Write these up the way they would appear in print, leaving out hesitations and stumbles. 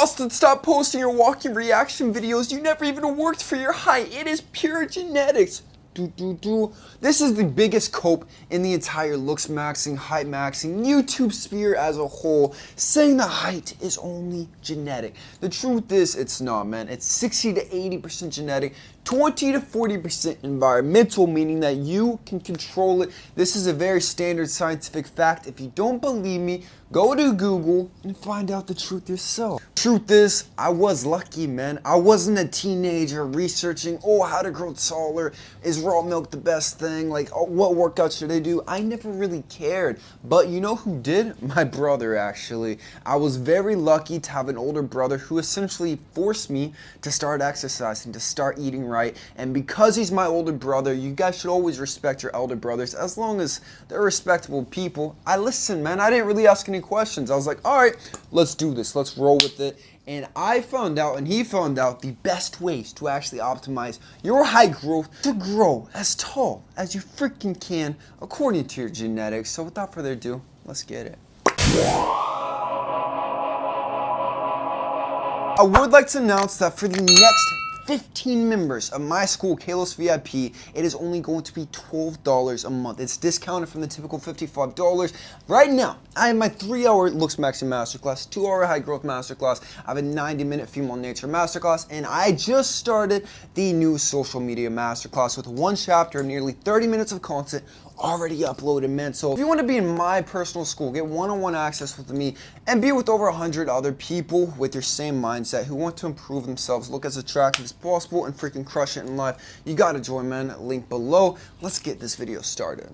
Austin, stop posting your walking reaction videos. You never even worked for your height. It is pure genetics. This is the biggest cope in the entire looks maxing, height maxing, YouTube sphere as a whole, saying the height is only genetic. The truth is, it's not, man. It's 60 to 80% genetic, 20 to 40% environmental, meaning that you can control it. This is a very standard scientific fact. If you don't believe me, go to Google and find out the truth yourself. Truth is, I was lucky, man. I wasn't a teenager researching, how to grow taller. Is raw milk the best thing? Like, what workouts should I do? I never really cared. But you know who did? My brother, actually. I was very lucky to have an older brother who essentially forced me to start exercising, to start eating right. And because he's my older brother, you guys should always respect your elder brothers as long as they're respectable people. I listened, man. I didn't really ask any questions. I was like, all right, let's do this. Let's roll with it. And I found out, and he found out, the best ways to actually optimize your height growth to grow as tall as you freaking can according to your genetics. So without further ado, let's get it. I would like to announce that for the next 15 members of my school, kalosique VIP, it is only going to be $12 a month. It's discounted from the typical $55. Right now, I have my 3-hour looks maxing masterclass, 2-hour high growth masterclass, I have a 90-minute female nature masterclass, and I just started the new social media masterclass with one chapter of nearly 30 minutes of content already uploaded, man. So if you want to be in my personal school, get one-on-one access with me, and be with over 100 other people with your same mindset who want to improve themselves, look as attractive as possible, and freaking crush it in life, you gotta join, man. Link below. Let's get this video started.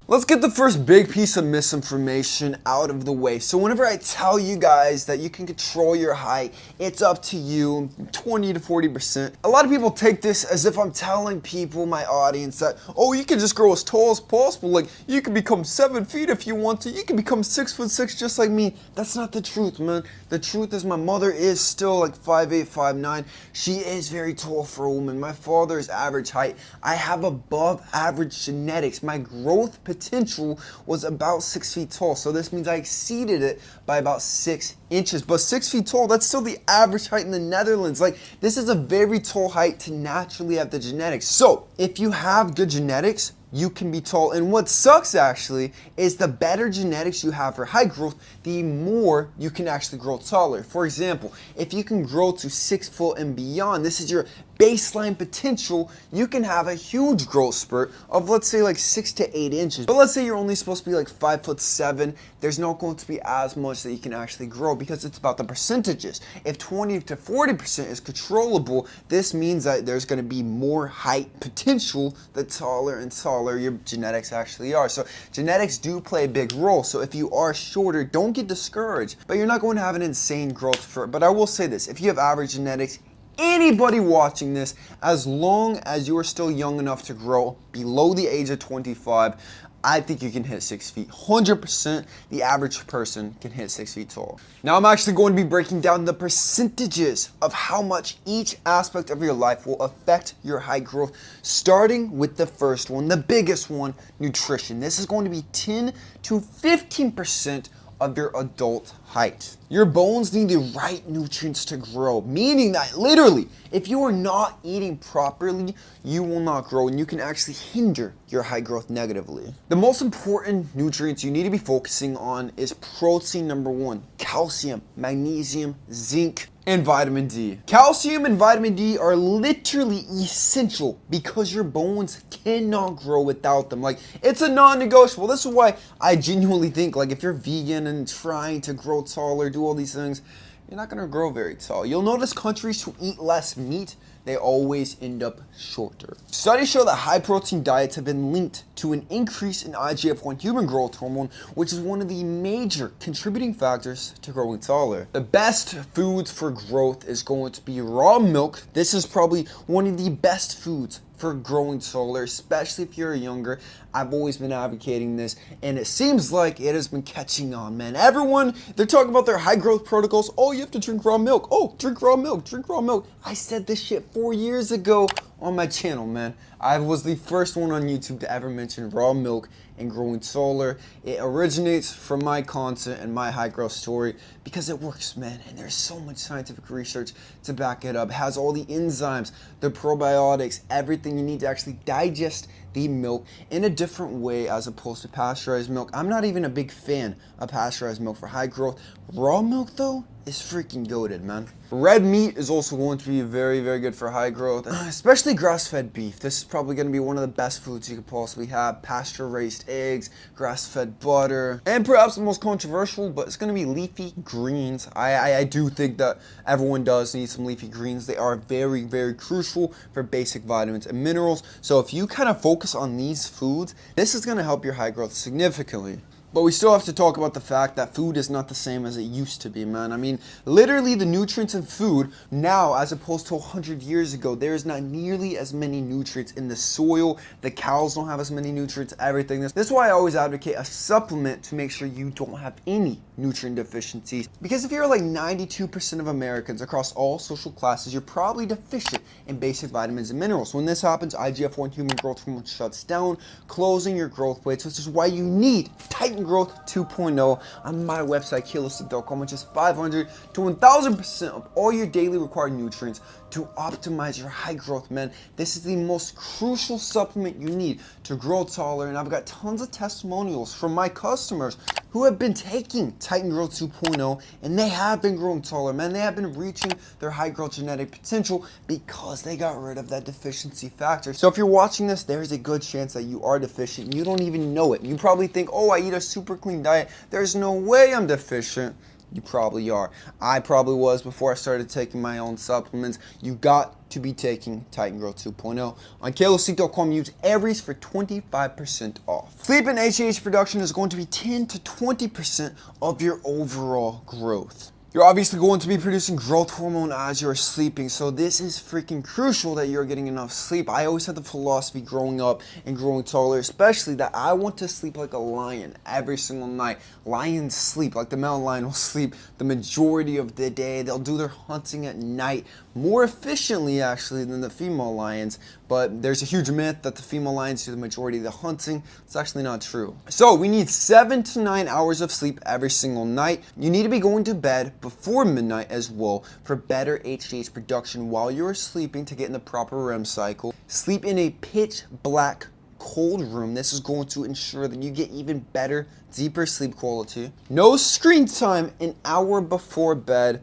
Let's get the first big piece of misinformation out of the way. So whenever I tell you guys that you can control your height, it's up to you, 20 to 40%. A lot of people take this as if I'm telling people, my audience, that, you can just grow as tall as possible. Like, you can become 7 feet if you want to. You can become 6'6" just like me. That's not the truth, man. The truth is my mother is still like 5'8", 5'9". She is very tall for a woman. My father is average height. I have above average genetics. My growth potential was about 6 feet tall, so this means I exceeded it by about 6 inches. But 6 feet tall, that's still the average height in the Netherlands. Like, this is a very tall height to naturally have the genetics. So if you have good genetics, you can be tall. And what sucks actually is the better genetics you have for height growth, the more you can actually grow taller. For example, if you can grow to 6 foot and beyond, this is your baseline potential, you can have a huge growth spurt of, let's say, like 6 to 8 inches. But let's say you're only supposed to be like 5'7", there's not going to be as much that you can actually grow because it's about the percentages. If 20 to 40% is controllable, this means that there's going to be more height potential the taller and taller your genetics actually are. So genetics do play a big role. So if you are shorter, don't get discouraged, but you're not going to have an insane growth spurt. But I will say this, if you have average genetics, anybody watching this, as long as you are still young enough to grow below the age of 25, I think you can hit 6 feet. 100% the average person can hit 6 feet tall. Now I'm actually going to be breaking down the percentages of how much each aspect of your life will affect your height growth, starting with the first one, the biggest one, nutrition. This is going to be 10 to 15% of your adult height. Your bones need the right nutrients to grow, meaning that literally, if you are not eating properly, you will not grow, and you can actually hinder your height growth negatively. The most important nutrients you need to be focusing on is protein, number 1, calcium, magnesium, zinc, and vitamin D. Calcium and vitamin D are literally essential because your bones cannot grow without them. Like, it's a non-negotiable. This is why I genuinely think, like, if you're vegan and trying to grow taller, do all these things, you're not gonna grow very tall. You'll notice countries who eat less meat, they always end up shorter. Studies show that high protein diets have been linked to an increase in IGF-1 human growth hormone, which is one of the major contributing factors to growing taller. The best foods for growth is going to be raw milk. This is probably one of the best foods for growing taller, especially if you're younger. I've always been advocating this, and it seems like it has been catching on, man. Everyone, they're talking about their high growth protocols. You have to drink raw milk. Drink raw milk, drink raw milk. I said this shit 4 years ago. on my channel, man. I was the first one on YouTube to ever mention raw milk and growing taller. It originates from my content and my high growth story because it works, man. And there's so much scientific research to back it up. It has all the enzymes, the probiotics, everything you need to actually digest the milk in a different way as opposed to pasteurized milk. I'm not even a big fan of pasteurized milk for high growth. Raw milk, though, is freaking goated, man. Red meat is also going to be very, very good for high growth, especially grass-fed beef. This is probably going to be one of the best foods you could possibly have. Pasture-raised eggs, grass-fed butter, and perhaps the most controversial, but it's going to be leafy greens. I do think that everyone does need some leafy greens. They are very, very crucial for basic vitamins and minerals. So if you kind of focus on these foods, this is going to help your high growth significantly. But we still have to talk about the fact that food is not the same as it used to be, man. I mean, literally the nutrients in food now, as opposed to 100 years ago, there is not nearly as many nutrients in the soil. The cows don't have as many nutrients, everything. This is why I always advocate a supplement to make sure you don't have any nutrient deficiencies. Because if you're like 92% of Americans across all social classes, you're probably deficient in basic vitamins and minerals. When this happens, IGF-1 human growth hormone shuts down, closing your growth plates, which is why you need Titan Growth 2.0 on my website, kalosique.com, which is 500 to 1000% of all your daily required nutrients to optimize your high growth, man. This is the most crucial supplement you need to grow taller, and I've got tons of testimonials from my customers who have been taking Titan Growth 2.0 and they have been growing taller, man. They have been reaching their high growth genetic potential because they got rid of that deficiency factor. So if you're watching this, there's a good chance that you are deficient and you don't even know it. You probably think, oh, I eat a super clean diet. There's no way I'm deficient. You probably are. I probably was before I started taking my own supplements. You got to be taking Titan Growth 2.0. On kalosique.com, use Aries for 25% off. Sleep and HGH production is going to be 10 to 20% of your overall growth. You're obviously going to be producing growth hormone as you're sleeping, so this is freaking crucial that you're getting enough sleep. I always had the philosophy growing up and growing taller, especially, that I want to sleep like a lion every single night. Lions sleep, like the mountain lion will sleep the majority of the day. They'll do their hunting at night more efficiently, actually, than the female lions. But there's a huge myth that the female lions do the majority of the hunting. It's actually not true. So we need 7 to 9 hours of sleep every single night. You need to be going to bed before midnight as well for better HGH production while you're sleeping to get in the proper REM cycle. Sleep in a pitch black cold room. This is going to ensure that you get even better, deeper sleep quality. No screen time an hour before bed.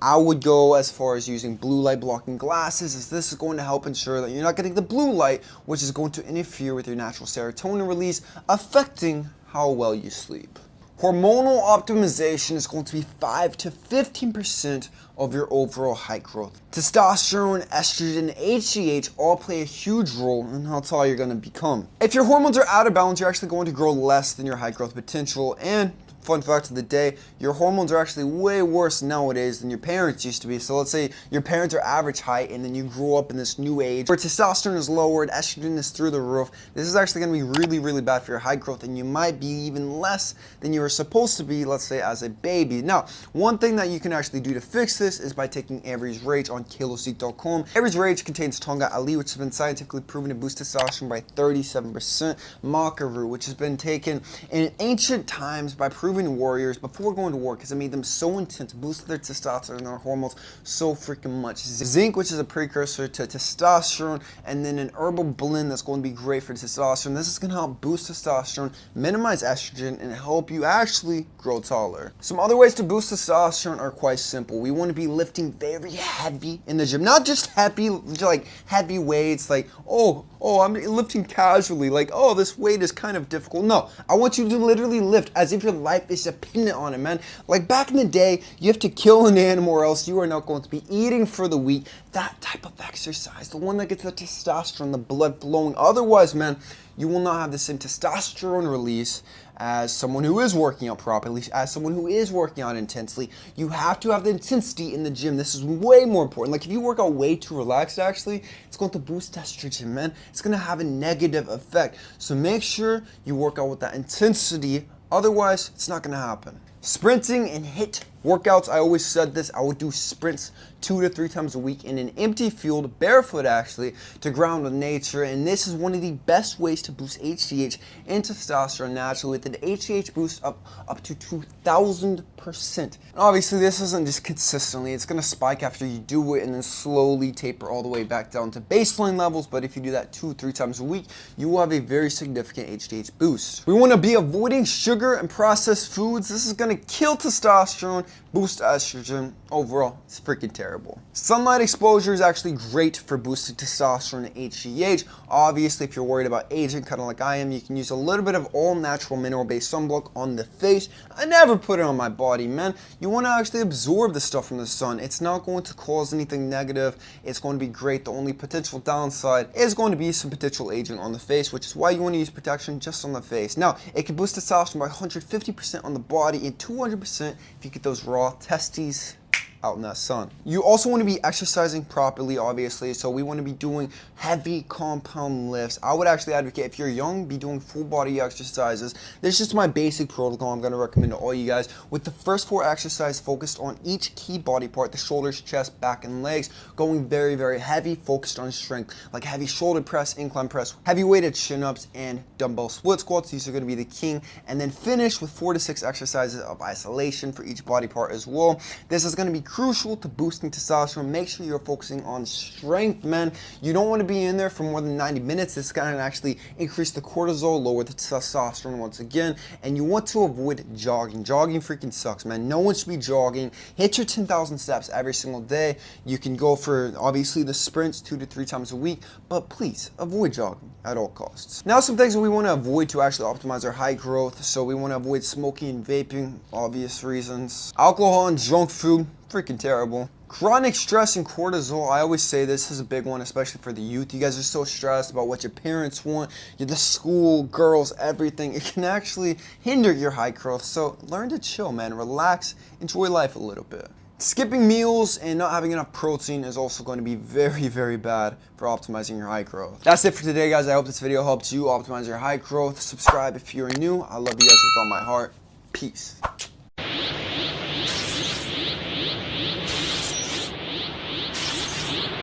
I would go as far as using blue light blocking glasses, as this is going to help ensure that you're not getting the blue light, which is going to interfere with your natural serotonin release, affecting how well you sleep. Hormonal optimization is going to be 5 to 15% of your overall height growth. Testosterone, estrogen, HGH all play a huge role in how tall you're going to become. If your hormones are out of balance, you're actually going to grow less than your height growth potential, and fun fact of the day, your hormones are actually way worse nowadays than your parents used to be. So let's say your parents are average height and then you grow up in this new age where testosterone is lowered, estrogen is through the roof. This is actually going to be really, really bad for your height growth, and you might be even less than you were supposed to be, let's say, as a baby. Now, one thing that you can actually do to fix this is by taking Aries Rage on kalosique.com. Aries Rage contains Tonga Ali, which has been scientifically proven to boost testosterone by 37%. Maca root, which has been taken in ancient times by proven warriors before going to war because it made them so intense, boosted their testosterone and their hormones so freaking much. Zinc, which is a precursor to testosterone, and then an herbal blend that's going to be great for testosterone. This is going to help boost testosterone, minimize estrogen, and help you actually grow taller. Some other ways to boost testosterone are quite simple. We want to be lifting very heavy in the gym, not just heavy, like heavy weights, like, oh, I'm lifting casually, like, oh, this weight is kind of difficult. No, I want you to literally lift as if your life is dependent on it, man. Like back in the day, you have to kill an animal or else you are not going to be eating for the week. That type of exercise, the one that gets the testosterone, the blood flowing. Otherwise, man, you will not have the same testosterone release as someone who is working out properly, as someone who is working out intensely. You have to have the intensity in the gym. This is way more important. Like if you work out way too relaxed, actually, it's going to boost estrogen, man. It's going to have a negative effect. So make sure you work out with that intensity. Otherwise, it's not going to happen. Sprinting and HIIT Workouts, I always said this, I would do sprints 2 to 3 times a week in an empty field, barefoot actually, to ground with nature. And this is one of the best ways to boost HGH and testosterone naturally, with an HGH boost up to 2,000%. And obviously this isn't just consistently, it's going to spike after you do it and then slowly taper all the way back down to baseline levels. But if you do that 2 or 3 times a week, you will have a very significant HGH boost. We want to be avoiding sugar and processed foods. This is going to kill testosterone, boost estrogen. Overall, it's freaking terrible. Sunlight exposure is actually great for boosting testosterone and HGH. Obviously, if you're worried about aging, kind of like I am, you can use a little bit of all natural mineral-based sunblock on the face. I never put it on my body, man. You want to actually absorb the stuff from the sun. It's not going to cause anything negative. It's going to be great. The only potential downside is going to be some potential aging on the face, which is why you want to use protection just on the face. Now, it can boost testosterone by 150% on the body and 200% if you get those raw testes out in that sun. You also want to be exercising properly, obviously, so we want to be doing heavy compound lifts. I would actually advocate, if you're young, be doing full body exercises. This is just my basic protocol I'm going to recommend to all you guys, with the first 4 exercises focused on each key body part: the shoulders, chest, back, and legs, going very, very heavy, focused on strength, like heavy shoulder press, incline press, heavy weighted chin-ups, and dumbbell split squats. These are going to be the king. And then finish with 4 to 6 exercises of isolation for each body part as well. This is going to be crucial to boosting testosterone. Make sure you're focusing on strength, man. You don't want to be in there for more than 90 minutes. This can actually increase the cortisol, lower the testosterone once again. And you want to avoid jogging. Jogging freaking sucks, man. No one should be jogging. Hit your 10,000 steps every single day. You can go for, obviously, the sprints 2 to 3 times a week, but please avoid jogging at all costs. Now, some things that we want to avoid to actually optimize our height growth. So we want to avoid smoking and vaping, obvious reasons. Alcohol and junk food, freaking terrible. Chronic stress and cortisol, I always say this is a big one, especially for the youth. You guys are so stressed about what your parents want, the school, girls, everything. It can actually hinder your height growth. So learn to chill, man. Relax, enjoy life a little bit. Skipping meals and not having enough protein is also going to be very, very bad for optimizing your height growth. That's it for today, guys. I hope this video helped you optimize your height growth. Subscribe if you're new. I love you guys with all my heart. Peace.